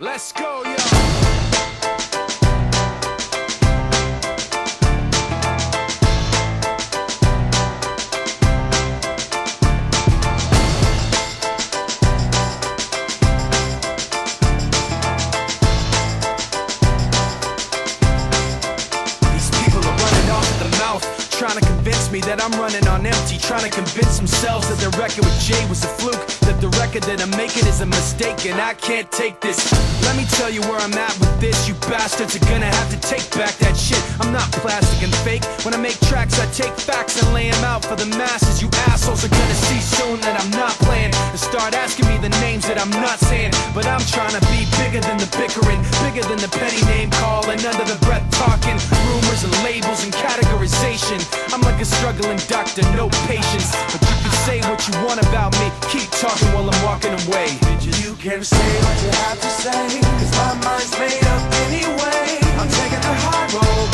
Let's go, yo. Trying to convince me that I'm running on empty, trying to convince themselves that their record with Jay was a fluke, that the record that I'm making is a mistake, and I can't take this. Let me tell you where I'm at with this. You bastards are gonna have to take back that shit. I'm not plastic and fake. When I make tracks, I take facts and lay them out for the masses. You assholes are gonna see soon that I'm not playing, and start asking me the names that I'm not saying. But I'm trying to be bigger than the bickering, bigger than the petty name calling, under the breath talking, rumors and labels and categorization. I'm like a struggling doctor, no patience. But you can say what you want about me, keep talking while I'm walking away. You can say what you have to say, cause my mind's made up anyway. I'm taking the high road.